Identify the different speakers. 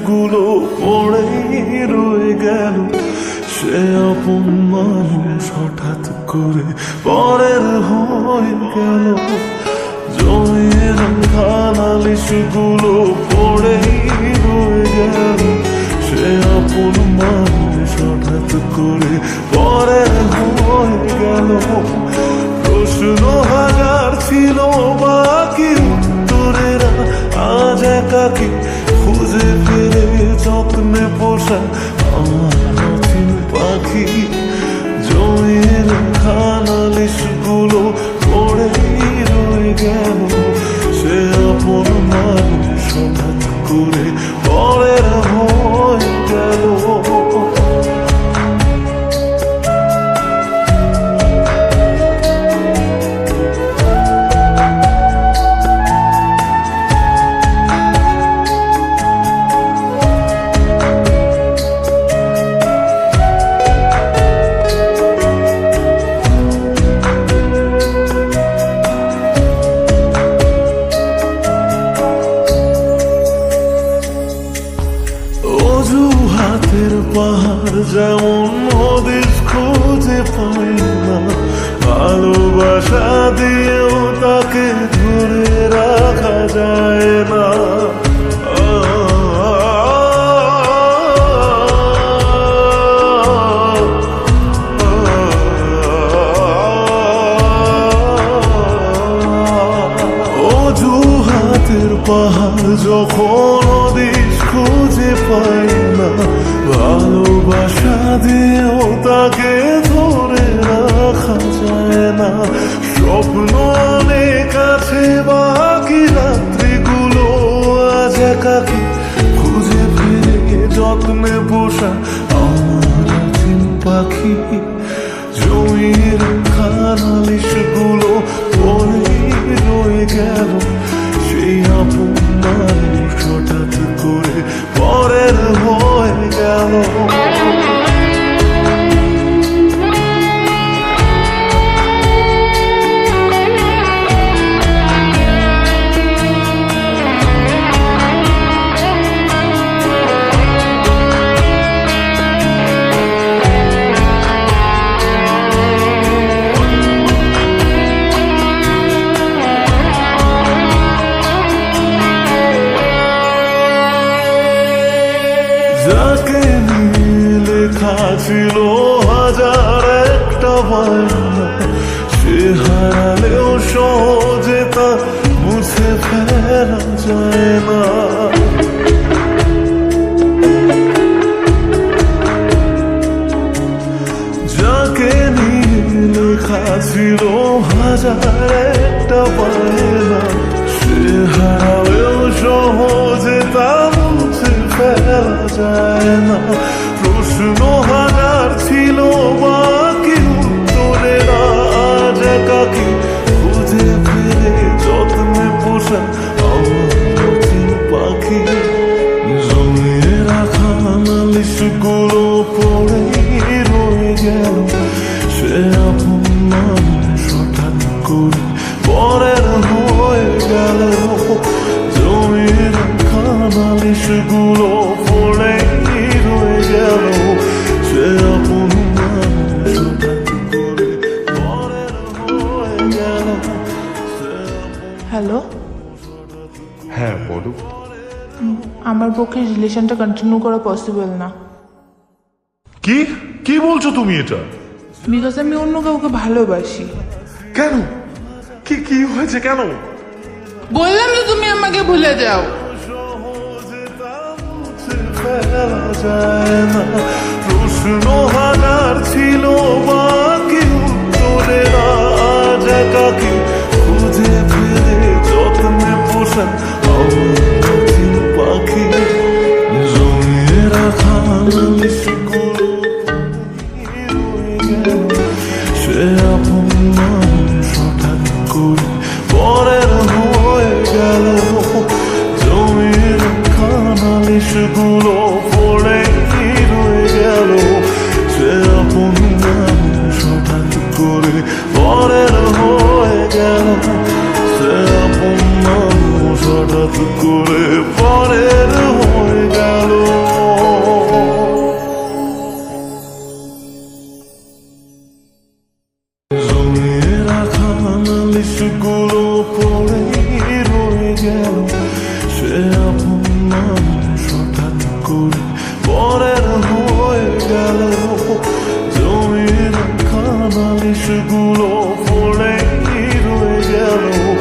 Speaker 1: গুলো পড়েই রয়ে গেল। সে আপন মানুষ হঠাৎ করে পরের হয়ে গেল। জমির নালিশ গুলো পড়েই রয়ে গেল। সে আপন মানুষ হঠাৎ করে পরের হয়ে গেল। প্রশ্ন হাজার ছিল বাকি, উত্তরেরা আজ একাকি খুঁজে ফিরে যত্নে পোষা আমার অচিন পাখি। জমির নালিশ গুলো পড়েই রয়ে গেল। সে আপন মানুষ হঠাৎ করে পরের হয়ে গেল। অজুহাতের পাহাড় যেমন হদিস খুঁজে পাই না, ভালোবাসা দিয়েও তাকে ধরে রাখা যায় না। অজুহাতের পাহাড় যখন হদিস খুঁজে পাই না, ভালোবাসা দিয়েও তাকে ধরে রাখা যায় না। স্বপ্ন অনেক আছে বাকি, রাত্রিগুলো আজ একাকি খুঁজে ফিরে যত্নে পোষা আমার অচিন পাখি। জমির নালিশ গুলো পড়েই রয়ে গেল। সেই আপন মানুষ হঠাৎ করে পরের হয়ে গেল। যাকে নিয়ে লেখা ছিল হাজার একটা বায়না, সে হারালেও সহজে তা মুছে ফেলা যায় না। যাকে নিয়ে লেখা ছিল হাজার একটা বায়না, সে হারালেও সহজে তা মুছে ফেলা যায় না। প্রশ্ন হাজার ছিল বাকি, উত্তরেরা আজ একাকি খুঁজে ফিরে যত্নে পোষা আমার অচিন পাখি। জমিয়ে রাখা নালিশ গুলো পড়েই রয়ে গেল। সে আপন মানুষ হঠাৎ করে পরের হয়ে গেল। জমিয়ে রাখা নালিশ গুলো পড়েই রয়ে গেল। সে আপন মানুষ হঠাৎ করে পরের হয়ে গেল।
Speaker 2: হ্যালো,
Speaker 3: হ্যাঁ বলো।
Speaker 2: আমার পক্ষে রিলেশনটা কন্টিনিউ করা পসিবল না।
Speaker 3: কি কি বলছো তুমি এটা?
Speaker 2: বিকজ আমি অন্য কাউকে ভালোবাসি।
Speaker 3: কেন? কি কি হয়েছে? কেন?
Speaker 2: বললাম তো তুমি আমাকে ভুলে যাও।
Speaker 1: প্রশ্ন হাজার ছিল বাকি, উত্তরেরা আজ একাকি খুঁজে ফিরে যত্নে পোষা আমার অচিন পাখি। জমিয়ে রাখা নালিশ গুলো রয়ে গেল। সে আপন মানুষ হঠাৎ করে পরের হয়ে গেল। জমিয়ে রাখা নালিশ গুলো পড়েই রয়ে গেল। সে আপন মানুষ হঠাৎ করে পরের হয়ে গেল। সে আপন মানুষ হঠাৎ করে পরের হয়ে গেল। ধুলো পড়ে রয়ে গেল